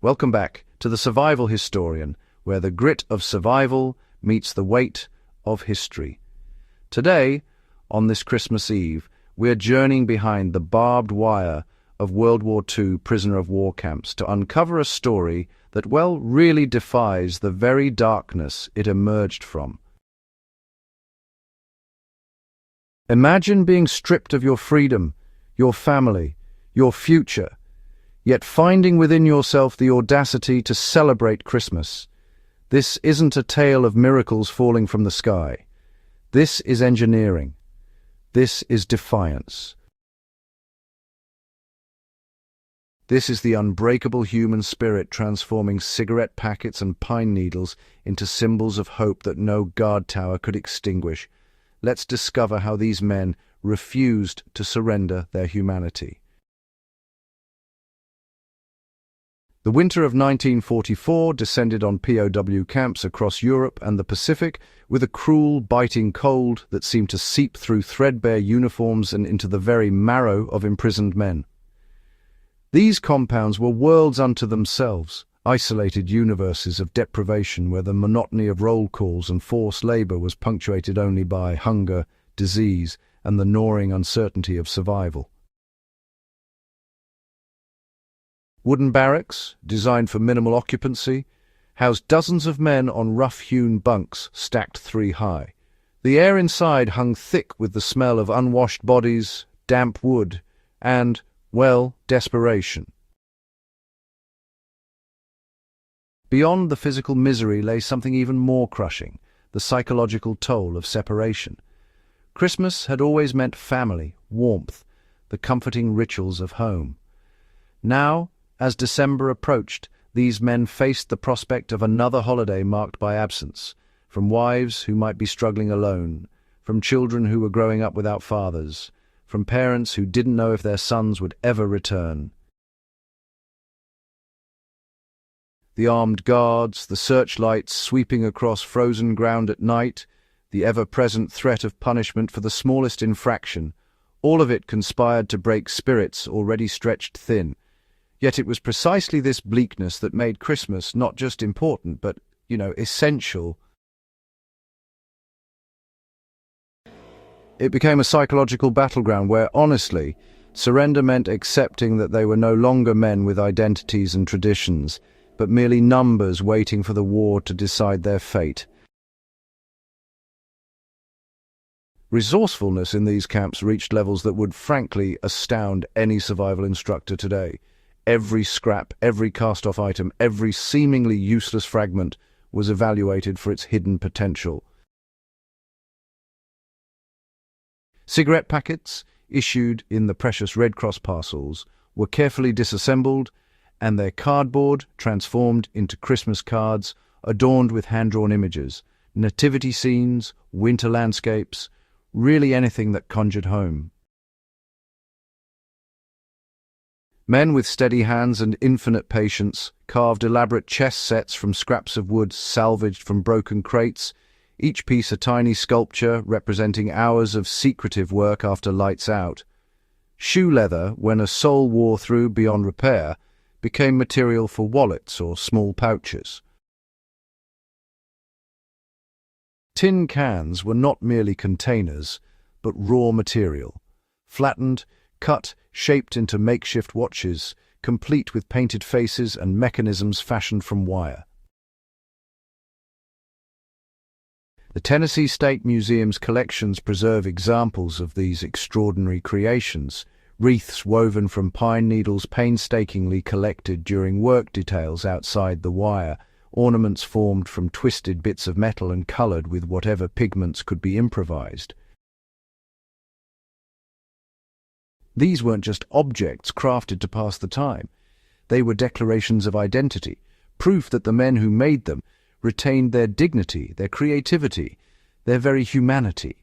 Welcome back to the Survival Historian, where the grit of survival meets the weight of history. Today, on this Christmas Eve, we're journeying behind the barbed wire of World War II prisoner of war camps to uncover a story that, well, really defies the very darkness it emerged from. Imagine being stripped of your freedom, your family, your future, yet finding within yourself the audacity to celebrate Christmas. This isn't a tale of miracles falling from the sky. This is engineering. This is defiance. This is the unbreakable human spirit transforming cigarette packets and pine needles into symbols of hope that no guard tower could extinguish. Let's discover how these men refused to surrender their humanity. The winter of 1944 descended on POW camps across Europe and the Pacific with a cruel, biting cold that seemed to seep through threadbare uniforms and into the very marrow of imprisoned men. These compounds were worlds unto themselves, isolated universes of deprivation where the monotony of roll calls and forced labor was punctuated only by hunger, disease, and the gnawing uncertainty of survival. Wooden barracks, designed for minimal occupancy, housed dozens of men on rough-hewn bunks stacked 3 high. The air inside hung thick with the smell of unwashed bodies, damp wood, and, well, desperation. Beyond the physical misery lay something even more crushing, the psychological toll of separation. Christmas had always meant family, warmth, the comforting rituals of home. Now, as December approached, these men faced the prospect of another holiday marked by absence, from wives who might be struggling alone, from children who were growing up without fathers, from parents who didn't know if their sons would ever return. The armed guards, the searchlights sweeping across frozen ground at night, the ever-present threat of punishment for the smallest infraction, all of it conspired to break spirits already stretched thin. Yet it was precisely this bleakness that made Christmas not just important, but, essential. It became a psychological battleground where, honestly, surrender meant accepting that they were no longer men with identities and traditions, but merely numbers waiting for the war to decide their fate. Resourcefulness in these camps reached levels that would frankly astound any survival instructor today. Every scrap, every cast-off item, every seemingly useless fragment was evaluated for its hidden potential. Cigarette packets, issued in the precious Red Cross parcels, were carefully disassembled, and their cardboard transformed into Christmas cards adorned with hand-drawn images, nativity scenes, winter landscapes, really anything that conjured home. Men with steady hands and infinite patience carved elaborate chess sets from scraps of wood salvaged from broken crates, each piece a tiny sculpture representing hours of secretive work after lights out. Shoe leather, when a sole wore through beyond repair, became material for wallets or small pouches. Tin cans were not merely containers, but raw material, flattened, cut, shaped into makeshift watches, complete with painted faces and mechanisms fashioned from wire. The Tennessee State Museum's collections preserve examples of these extraordinary creations, wreaths woven from pine needles painstakingly collected during work details outside the wire, ornaments formed from twisted bits of metal and colored with whatever pigments could be improvised. These weren't just objects crafted to pass the time. They were declarations of identity, proof that the men who made them retained their dignity, their creativity, their very humanity.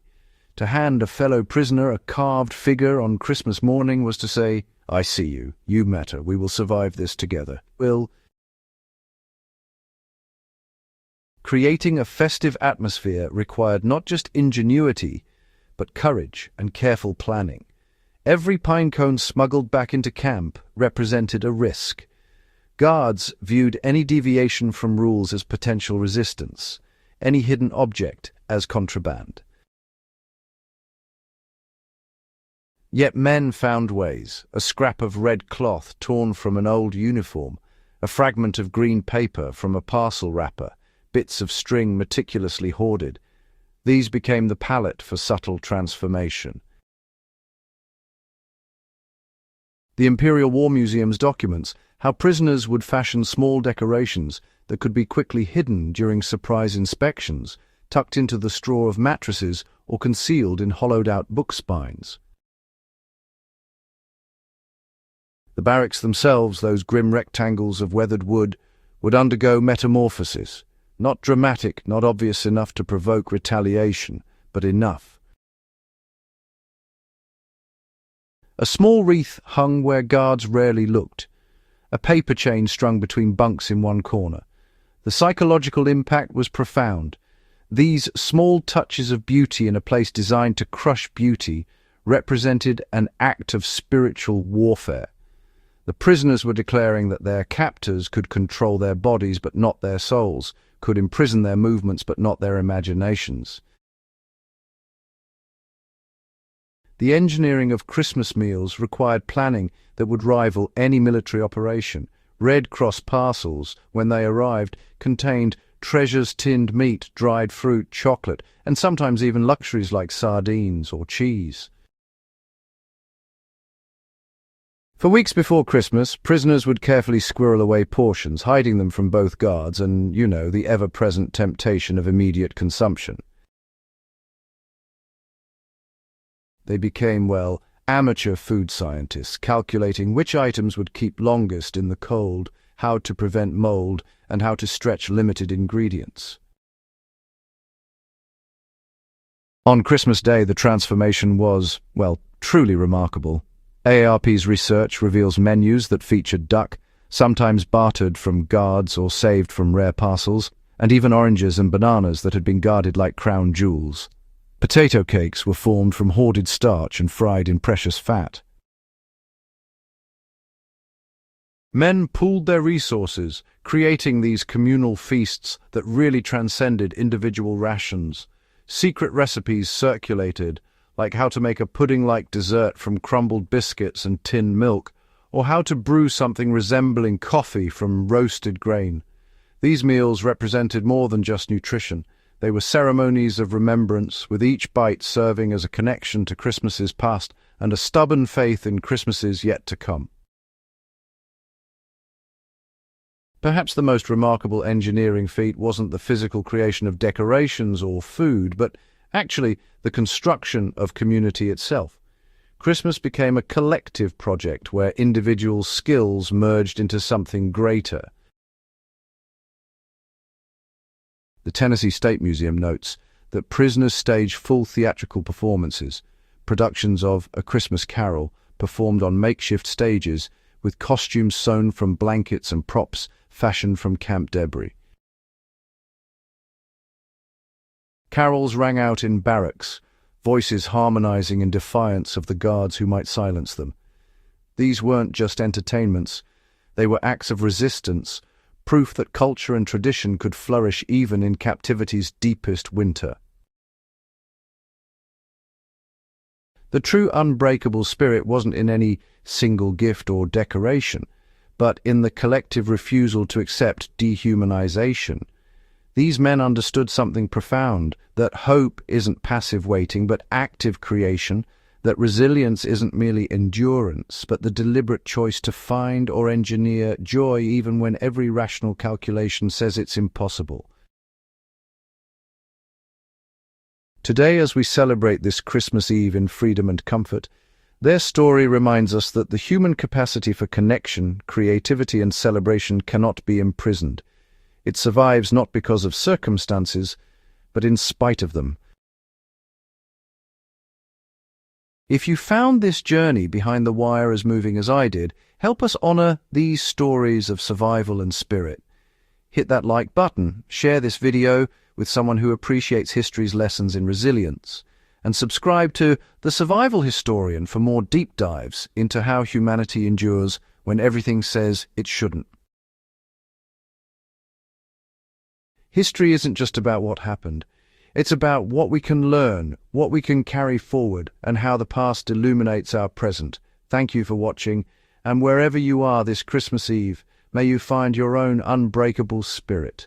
To hand a fellow prisoner a carved figure on Christmas morning was to say, "I see you, you matter, we will survive this together." Creating a festive atmosphere required not just ingenuity, but courage and careful planning. Every pine cone smuggled back into camp represented a risk. Guards viewed any deviation from rules as potential resistance, any hidden object as contraband. Yet men found ways: a scrap of red cloth torn from an old uniform, a fragment of green paper from a parcel wrapper, bits of string meticulously hoarded. These became the palette for subtle transformation. The Imperial War Museum's documents how prisoners would fashion small decorations that could be quickly hidden during surprise inspections, tucked into the straw of mattresses or concealed in hollowed-out book spines. The barracks themselves, those grim rectangles of weathered wood, would undergo metamorphosis, not dramatic, not obvious enough to provoke retaliation, but enough. A small wreath hung where guards rarely looked, a paper chain strung between bunks in one corner. The psychological impact was profound. These small touches of beauty in a place designed to crush beauty represented an act of spiritual warfare. The prisoners were declaring that their captors could control their bodies but not their souls, could imprison their movements but not their imaginations. The engineering of Christmas meals required planning that would rival any military operation. Red Cross parcels, when they arrived, contained treasures, tinned meat, dried fruit, chocolate, and sometimes even luxuries like sardines or cheese. For weeks before Christmas, prisoners would carefully squirrel away portions, hiding them from both guards and, the ever-present temptation of immediate consumption. They became, amateur food scientists, calculating which items would keep longest in the cold, how to prevent mold, and how to stretch limited ingredients. On Christmas Day, the transformation was, truly remarkable. AARP's research reveals menus that featured duck, sometimes bartered from guards or saved from rare parcels, and even oranges and bananas that had been guarded like crown jewels. Potato cakes were formed from hoarded starch and fried in precious fat. Men pooled their resources, creating these communal feasts that really transcended individual rations. Secret recipes circulated, like how to make a pudding-like dessert from crumbled biscuits and tinned milk, or how to brew something resembling coffee from roasted grain. These meals represented more than just nutrition. They were ceremonies of remembrance, with each bite serving as a connection to Christmases past and a stubborn faith in Christmases yet to come. Perhaps the most remarkable engineering feat wasn't the physical creation of decorations or food, but actually the construction of community itself. Christmas became a collective project where individual skills merged into something greater. The Tennessee State Museum notes that prisoners stage full theatrical performances, productions of A Christmas Carol performed on makeshift stages with costumes sewn from blankets and props fashioned from camp debris. Carols rang out in barracks, voices harmonizing in defiance of the guards who might silence them. These weren't just entertainments, they were acts of resistance, proof that culture and tradition could flourish even in captivity's deepest winter. The true unbreakable spirit wasn't in any single gift or decoration, but in the collective refusal to accept dehumanization. These men understood something profound, that hope isn't passive waiting but active creation, that resilience isn't merely endurance, but the deliberate choice to find or engineer joy even when every rational calculation says it's impossible. Today, as we celebrate this Christmas Eve in freedom and comfort, their story reminds us that the human capacity for connection, creativity, and celebration cannot be imprisoned. It survives not because of circumstances, but in spite of them. If you found this journey behind the wire as moving as I did, help us honor these stories of survival and spirit. Hit that like button, share this video with someone who appreciates history's lessons in resilience, and subscribe to The Survival Historian for more deep dives into how humanity endures when everything says it shouldn't. History isn't just about what happened. It's about what we can learn, what we can carry forward, and how the past illuminates our present. Thank you for watching, and wherever you are this Christmas Eve, may you find your own unbreakable spirit.